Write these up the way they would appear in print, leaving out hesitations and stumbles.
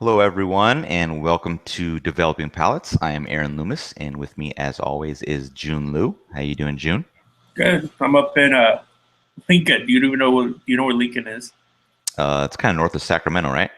Hello, everyone, and welcome to Developing Palates. I am Aaron Loomis, and with me, as always, is June Liu. How you doing, June? Good. I'm up in Lincoln. You don't even know where Lincoln is? It's kind of north of Sacramento, right?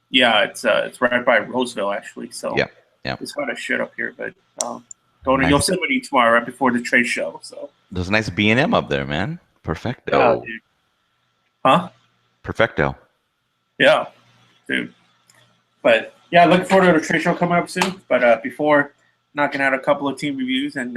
Yeah, it's right by Roseville actually. So Yeah, yeah. it's hot as shit up here. But going to Nice. Yosemite tomorrow right before the trade show. So There's a nice B&M up there, man. yeah, Perfecto. dude. Huh? Perfecto. Yeah, dude. But yeah, looking forward to the trade show coming up soon. But before knocking out a couple of team reviews and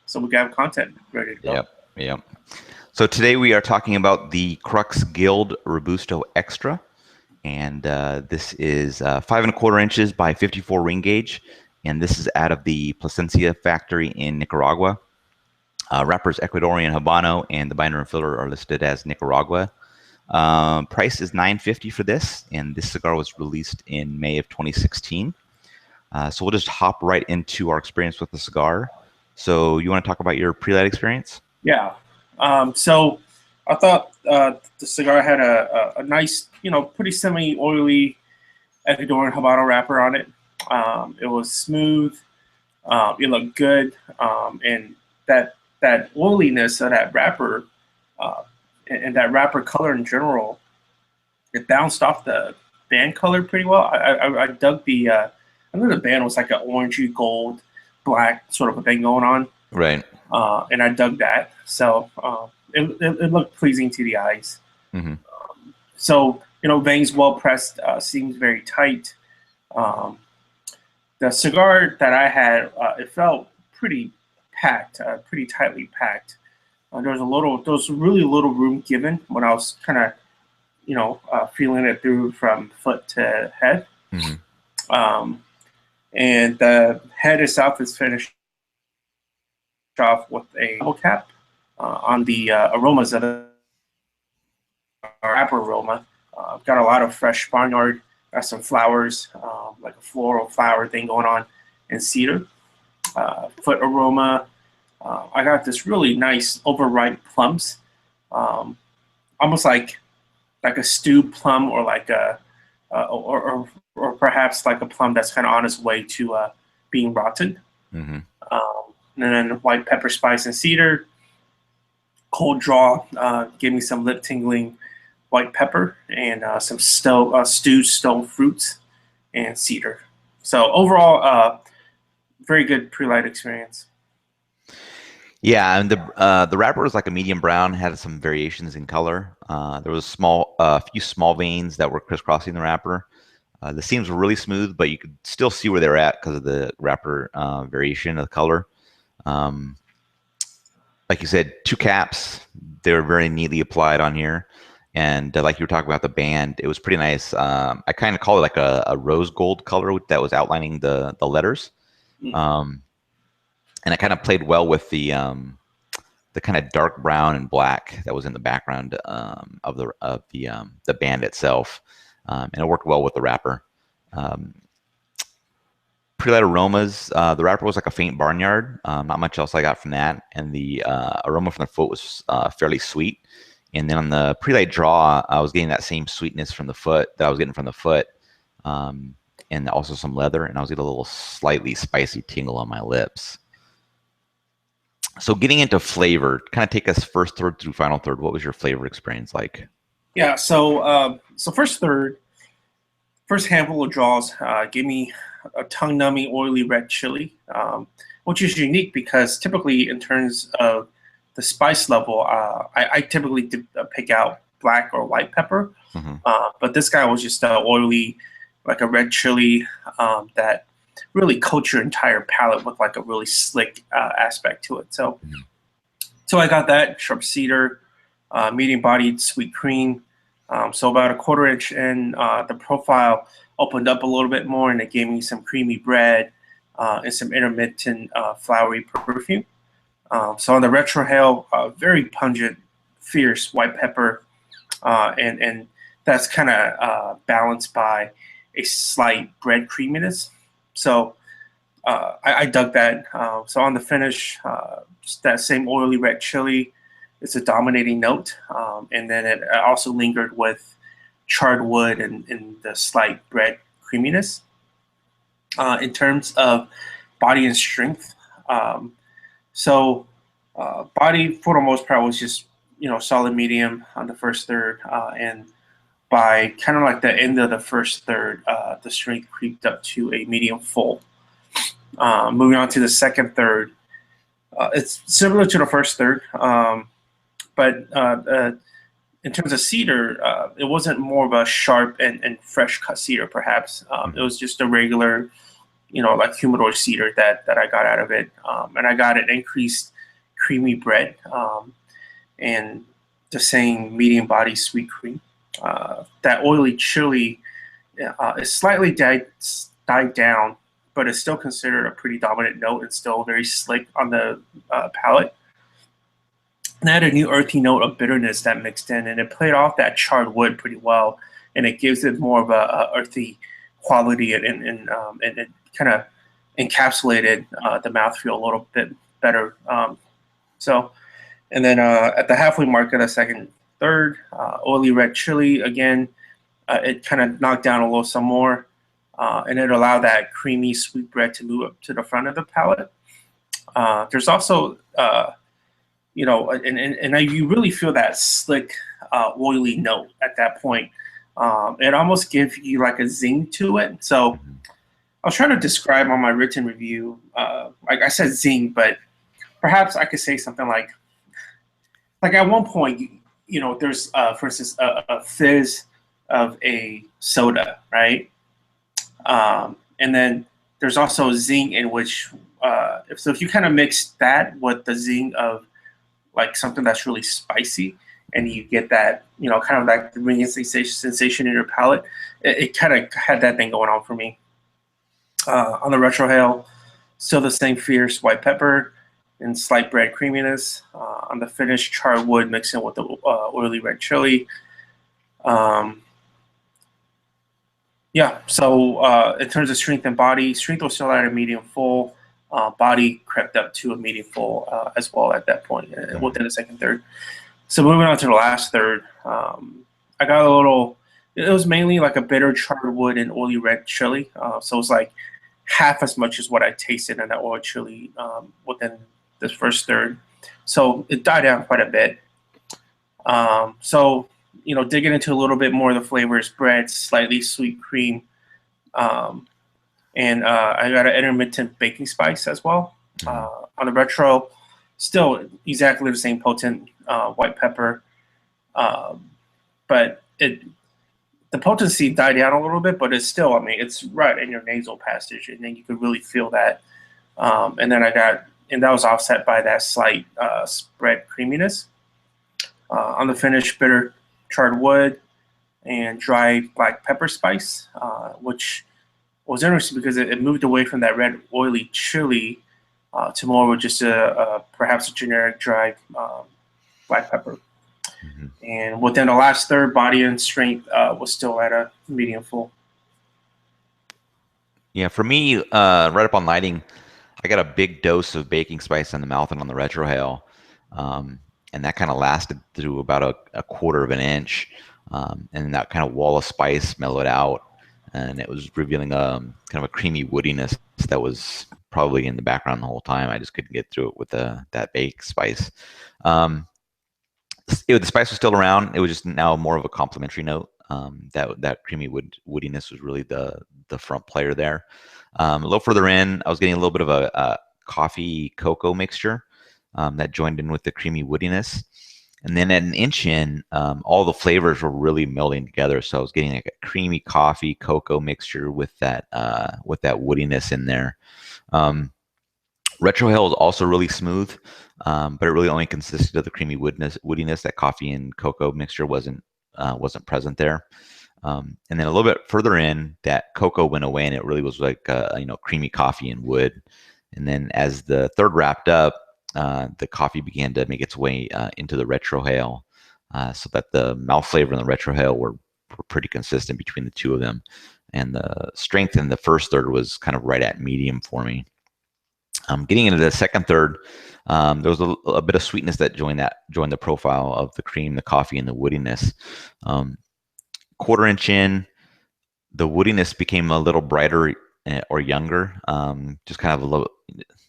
so we can have content ready to go. Yep, yep. So today we are talking about the Crux Guild Robusto Extra, and this is 5¼ inches by 54 ring gauge, and this is out of the Plasencia factory in Nicaragua. Wrappers Ecuadorian Habano, and the binder and filler are listed as Nicaragua. Price is $9.50 for this, and this cigar was released in May of 2016. So we'll just hop right into our experience with the cigar. So you want to talk about your pre-light experience? Yeah. So I thought the cigar had a nice, pretty semi-oily Ecuadorian Habano wrapper on it. It was smooth. It looked good, and that oiliness of that wrapper uh, and that wrapper color in general, it bounced off the band color pretty well. I dug the. I know the band was like an orangey gold, black sort of a thing going on, Right. and I dug that. So it looked pleasing to the eyes. Hmm. So veins well pressed, seems very tight. Um, the cigar that I had, it felt pretty packed, pretty tightly packed. There was really little room given when I was kind of, feeling it through from foot to head. Hmm. Um, and the head itself is finished off with a double cap on the aromas of the wrapper aroma. Got a lot of fresh barnyard, got some flowers, like a floral flower thing going on, and cedar. Foot aroma. I got this really nice overripe plums, um, almost like a stewed plum, or like a or perhaps like a plum that's kind of on its way to being rotten. Hmm. And then white pepper, spice, and cedar. Cold draw gave me some lip tingling white pepper and some stewed stone fruits and cedar. So overall, very good pre-light experience. Yeah, and the wrapper was like a medium brown, had some variations in color. There was a few small veins that were crisscrossing the wrapper. The seams were really smooth, but you could still see where they're at because of the wrapper variation of the color. Um, like you said, two caps. They were very neatly applied on here. And like you were talking about the band, it was pretty nice. I kind of call it like a rose gold color that was outlining the letters. Mm. Um, and it kind of played well with the kind of dark brown and black that was in the background of the band itself, and it worked well with the wrapper. Um, Pretty light aromas. The wrapper was like a faint barnyard. Not much else I got from that, and the aroma from the foot was fairly sweet. And then on the pre-light draw, I was getting that same sweetness from the foot that I was getting from the foot, um, and also some leather, and I was getting a little slightly spicy tingle on my lips. So getting into flavor, kind of take us first third through final third. What was your flavor experience like? Yeah. So first handful of draws gave me a tongue numbing, oily red chili, which is unique because typically in terms of the spice level, I typically pick out black or white pepper, Hmm. but this guy was just oily, like a red chili that really coats your entire palate with like a really slick aspect to it. So I got that sharp cedar, medium bodied sweet cream. So about a quarter inch in, the profile opened up a little bit more, and it gave me some creamy bread and some intermittent flowery perfume. So on the retrohale, very pungent, fierce white pepper, and that's kind of balanced by a slight bread creaminess. So I dug that. So on the finish, just that same oily red chili is a dominating note, and then it also lingered with charred wood and the slight bread creaminess. In terms of body and strength, body for the most part was just solid medium on the first third, and by kind of like the end of the first third, the strength creeped up to a medium full. Moving on to the second third, it's similar to the first third, but in terms of cedar, it wasn't more of a sharp and fresh cut cedar, perhaps. It was just a regular, like humidor cedar that I got out of it. And I got an increased creamy bread and the same medium body sweet cream. That oily chili is slightly died down, but it's still considered a pretty dominant note and still very slick on the palate. And I had a new earthy note of bitterness that mixed in, and it played off that charred wood pretty well, and it gives it more of a earthy quality, and it kind of encapsulated the mouthfeel a little bit better. And then at the halfway mark of the second third, oily red chili again, it kind of knocked down a little some more, and it allowed that creamy sweet bread to move up to the front of the palate. There's also you really feel that slick, oily note at that point. It almost gives you like a zing to it. So I was trying to describe on my written review, like I said zing, but perhaps I could say something like at one point, there's, for instance, a fizz of a soda, right? And then there's also zing in which, if you kind of mix that with the zing of like something that's really spicy, and you get that, kind of like the ringing sensation in your palate, it kind of had that thing going on for me. On the retrohale, still the same fierce white pepper and slight bread creaminess. On the finish, charred wood mixed in with the oily red chili. So in terms of strength and body, strength was still at a medium full. Body crept up to a medium full as well at that point within the second third. So moving on to the last third, I got a little, it was mainly like a bitter charred wood and oily red chili. So it was like half as much as what I tasted in that oil chili within this first third. So it died down quite a bit. Digging into a little bit more of the flavors, bread, slightly sweet cream, and I got an intermittent baking spice as well. On the retro, still exactly the same potent white pepper, but the potency died down a little bit, but it's still, it's right in your nasal passage, and then you could really feel that. And then that was offset by that slight spread creaminess. On the finish, bitter charred wood and dry black pepper spice, which was interesting because it moved away from that red oily chili to more of just perhaps a generic dry black pepper. And within the last third, body and strength was still at a medium full. Yeah, for me, right up on lighting, I got a big dose of baking spice in the mouth and on the retrohale, and that kind of lasted through about a quarter of an inch, and that kind of wall of spice mellowed out, and it was revealing kind of a creamy woodiness that was probably in the background the whole time. I just couldn't get through it with that baked spice. The spice was still around. It was just now more of a complementary note. That creamy woodiness was really the front player there. A little further in, I was getting a little bit of a coffee cocoa mixture that joined in with the creamy woodiness. And then at an inch in, all the flavors were really melding together. So I was getting like a creamy coffee cocoa mixture with that woodiness in there. Retrohale is also really smooth, but it really only consisted of the creamy woodiness. That coffee and cocoa mixture wasn't present there. And then a little bit further in, that cocoa went away, and it really was like creamy coffee and wood. And then as the third wrapped up, the coffee began to make its way into the retrohale, so that the mouth flavor and the retrohale were pretty consistent between the two of them. And the strength in the first third was kind of right at medium for me. Getting into the second third, there was a bit of sweetness that joined the profile of the cream, the coffee, and the woodiness. Quarter inch in, The woodiness became a little brighter or younger, just kind of a little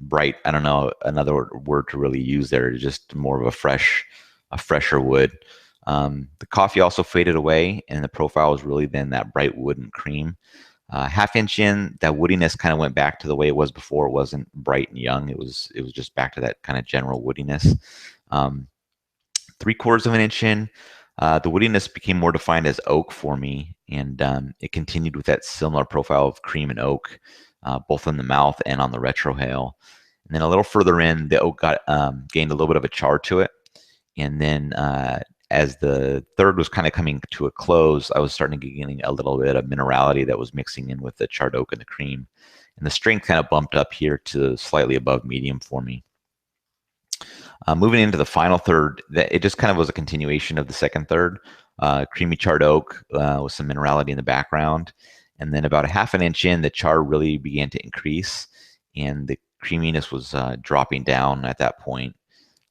bright. I don't know another word to really use there. Just more of a fresher wood. The coffee also faded away, and the profile was really then that bright wood and cream. Half inch in, that woodiness kind of went back to the way it was before. It wasn't bright and young. It was just back to that kind of general woodiness. 3/4 of an inch in, the woodiness became more defined as oak for me, and it continued with that similar profile of cream and oak, both in the mouth and on the retrohale. And then a little further in, the oak got gained a little bit of a char to it. And then as the third was kind of coming to a close, I was starting to get getting a little bit of minerality that was mixing in with the charred oak and the cream. And the strength kind of bumped up here to slightly above medium for me. Moving into the final third, it just kind of was a continuation of the second third. Creamy charred oak with some minerality in the background. And then about a half an inch in, the char really began to increase, and the creaminess was dropping down at that point.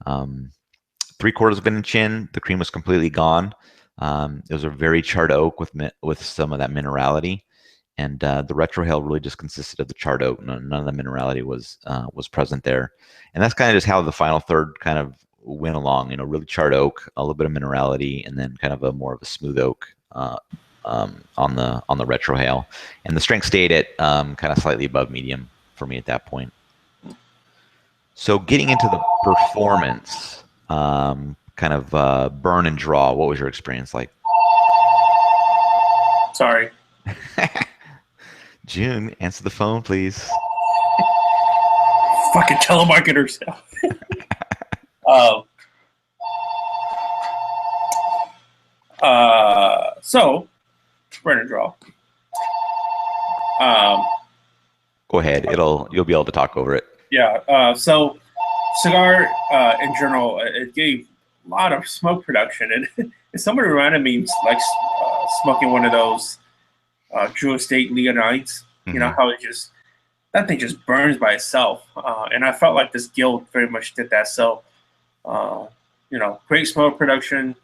3/4 of an inch in, the cream was completely gone. It was a very charred oak with some of that minerality. And the retrohale really just consisted of the charred oak. None of the minerality was present there, and that's kind of just how the final third kind of went along. Really charred oak, a little bit of minerality, and then kind of a more of a smooth oak on the retrohale. And the strength stayed at kind of slightly above medium for me at that point. So getting into the performance, kind of burn and draw. What was your experience like? Sorry. Jiunn, answer the phone, please. Fucking telemarketers. So, burn and draw. Go ahead. You'll be able to talk over it. Yeah. So, cigar in general, it gave a lot of smoke production, and somebody reminded me like smoking one of those Drew Estate Leonites. Mm-hmm. You know how that thing just burns by itself, and I felt like this guild very much did that. So, great smoke production.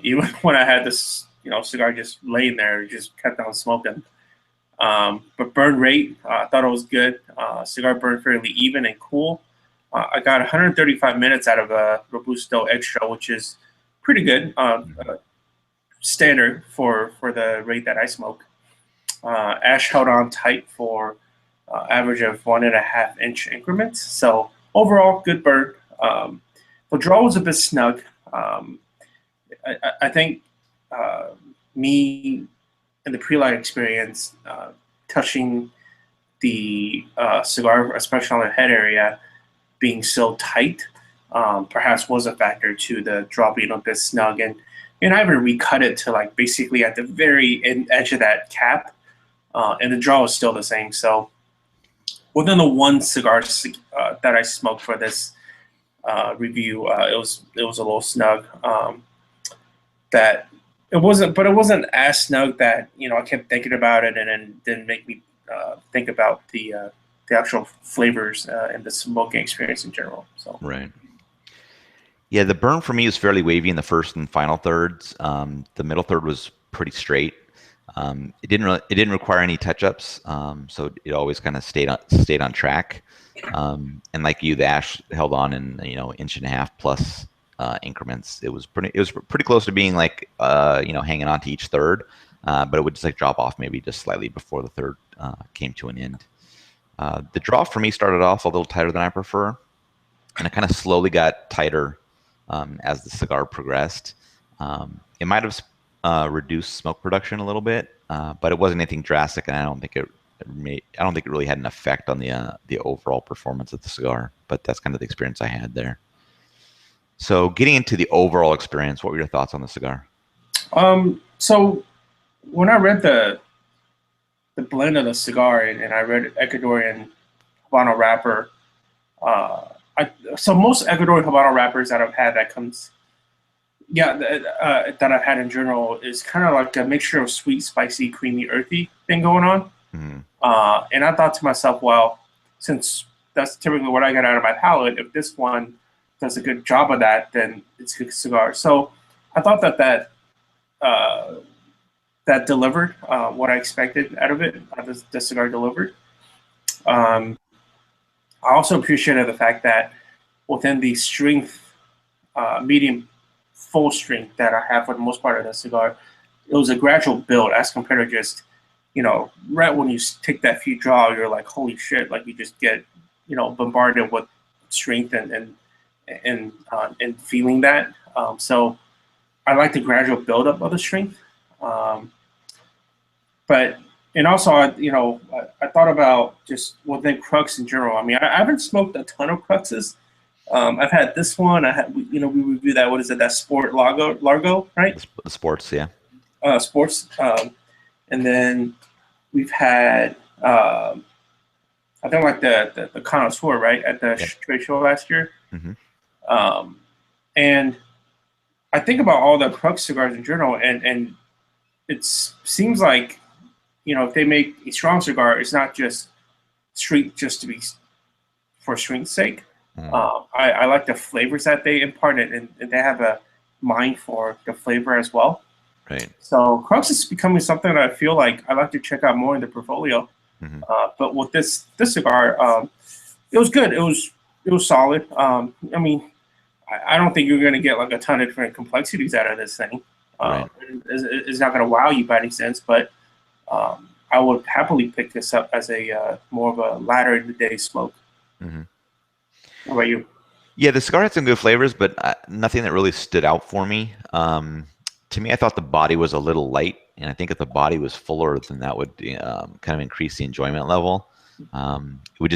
Even when I had this, cigar just laying there, it just kept on smoking. But burn rate, I thought it was good. Cigar burned fairly even and cool. I got 135 minutes out of a Robusto Extra, which is pretty good. Standard for the rate that I smoke. Ash held on tight for average of 1.5 inch increments. So overall, good burn. The draw was a bit snug. I think me in the pre-light experience, touching the cigar, especially on the head area, being so tight, perhaps was a factor to the draw being a bit snug. And I even recut it to like basically at the very edge of that cap, and the draw was still the same. So within the one cigar that I smoked for this review, it was a little snug. That it wasn't as snug that I kept thinking about it and then didn't make me think about the actual flavors and the smoking experience in general. So right. Yeah, the burn for me was fairly wavy in the first and final thirds. The middle third was pretty straight. It didn't require any touch-ups, so it always kind of stayed on track. And like you, the ash held on in 1.5 plus increments. It was pretty close to being like hanging on to each third, but it would just like drop off maybe just slightly before the third came to an end. The draw for me started off a little tighter than I prefer, and it kind of slowly got tighter as the cigar progressed. It might have reduced smoke production a little bit, but it wasn't anything drastic, and I don't think it really had an effect on the overall performance of the cigar. But that's kind of the experience I had there. So getting into the overall experience, what were your thoughts on the cigar? So when I read the blend of the cigar and I read Ecuadorian Habano wrapper, so most Ecuadorian Habano wrappers that I've had that I've had in general is kind of like a mixture of sweet, spicy, creamy, earthy thing going on. Mm-hmm. And I thought to myself, well, since that's typically what I get out of my palate, if this one does a good job of that, then it's a good cigar. So I thought that that delivered what I expected out of it. The cigar delivered. I also appreciated the fact that within the strength, medium full strength that I have for the most part of the cigar, it was a gradual build as compared to just, right when you take that few draw, you're like, holy shit, like you just get, bombarded with strength and feeling that. So I like the gradual buildup of the strength. But and also, I thought about just within Crux in general. I mean, I haven't smoked a ton of Cruxes. I've had this one. We reviewed that. What is it? That Sport Largo, right? The sports, yeah. Sports. And then we've had, I think like the Connoisseur, right, at the trade show last year. Mm-hmm. And I think about all the Crux cigars in general, and it seems like, if they make a strong cigar, it's not just strength just to be for strength's sake. I like the flavors that they impart, and they have a mind for the flavor as well. Right. So Crux is becoming something that I feel like I like to check out more in the portfolio. Mm-hmm. But with this cigar, it was good. It was solid. I mean, I don't think you're going to get like a ton of different complexities out of this thing. Right. It's not going to wow you by any sense, but I would happily pick this up as a more of a latter in the day smoke. Mm-hmm. How about you? Yeah, the cigar had some good flavors, but nothing that really stood out for me. To me, I thought the body was a little light, and I think if the body was fuller, then that would kind of increase the enjoyment level. It would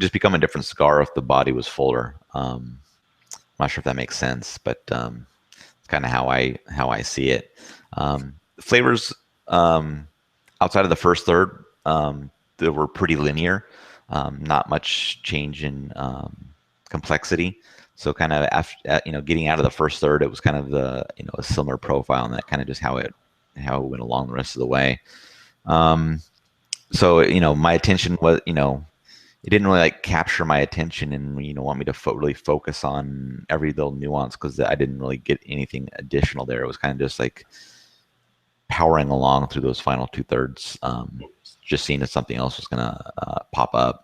just become a different cigar if the body was fuller. I'm not sure if that makes sense, but it's kind of how I see it. Flavors outside of the first third, they were pretty linear. Not much change in complexity. So kind of after, getting out of the first third, it was kind of a similar profile, and that kind of just how it went along the rest of the way. So my attention was, it didn't really like capture my attention and want me to really focus on every little nuance, because I didn't really get anything additional there. It was kind of just like powering along through those final 2/3, just seeing if something else was gonna pop up.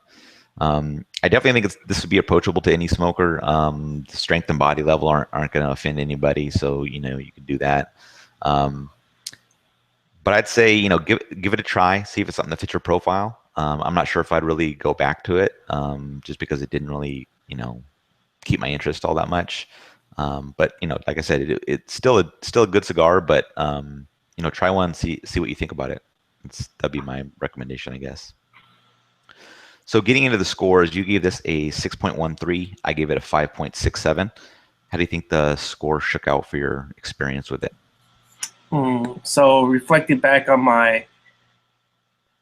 I definitely think this would be approachable to any smoker. The strength and body level aren't going to offend anybody, so you can do that. But I'd say give it a try, see if it's something that fits your profile. I'm not sure if I'd really go back to it, just because it didn't really keep my interest all that much. But like I said, it's still a good cigar, but try one, see what you think about it. That'd be my recommendation, I guess. So getting into the scores, you gave this a 6.13. I gave it a 5.67. How do you think the score shook out for your experience with it? So reflecting back on my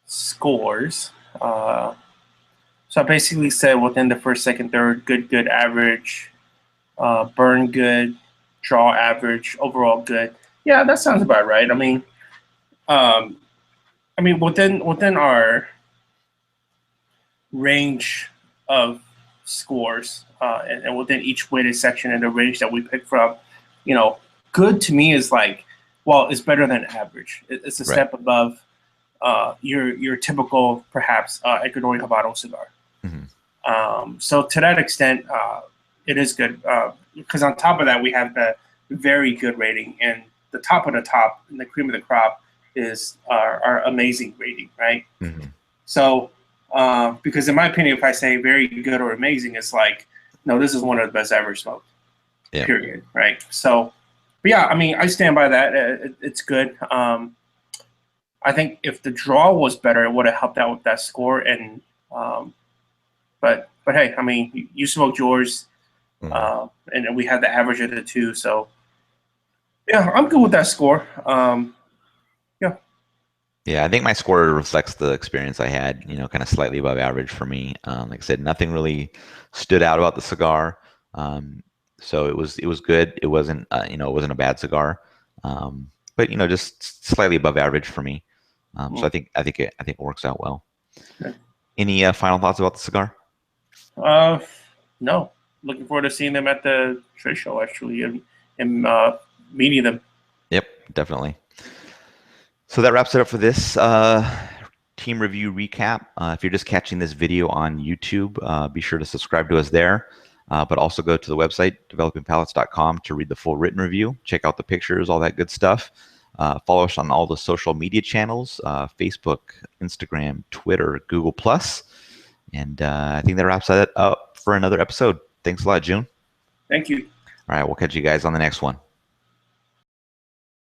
scores, so I basically said within the first, second, third, good, average, burn good, draw average, overall good. Yeah, that sounds about right. I mean, within our range of scores, and within each weighted section and the range that we pick from, good to me is like, well, it's better than average. It's a step above your typical, perhaps, Ecuadorian Habano cigar. Mm-hmm. So to that extent, it is good, because on top of that, we have the very good rating, and the top of the top and the cream of the crop is our amazing rating, right? Mm-hmm. So, because in my opinion, if I say very good or amazing, it's like, no, this is one of the best I ever smoked, period, right? So, but yeah, I mean, I stand by that. It's good. I think if the draw was better, it would have helped out with that score. And but hey, I mean, you smoked yours, and we had the average of the two. So yeah, I'm good with that score. Yeah, I think my score reflects the experience I had, kind of slightly above average for me. Like I said, nothing really stood out about the cigar. So it was good. It wasn't it wasn't a bad cigar. But just slightly above average for me. So I think it works out well. Okay. Any final thoughts about the cigar? No. Looking forward to seeing them at the trade show, actually, and meeting them. Yep, definitely. So that wraps it up for this team review recap. If you're just catching this video on YouTube, be sure to subscribe to us there. But also go to the website, developingpalates.com, to read the full written review. Check out the pictures, all that good stuff. Follow us on all the social media channels, Facebook, Instagram, Twitter, Google+. And I think that wraps that up for another episode. Thanks a lot, Jiunn. Thank you. All right, we'll catch you guys on the next one.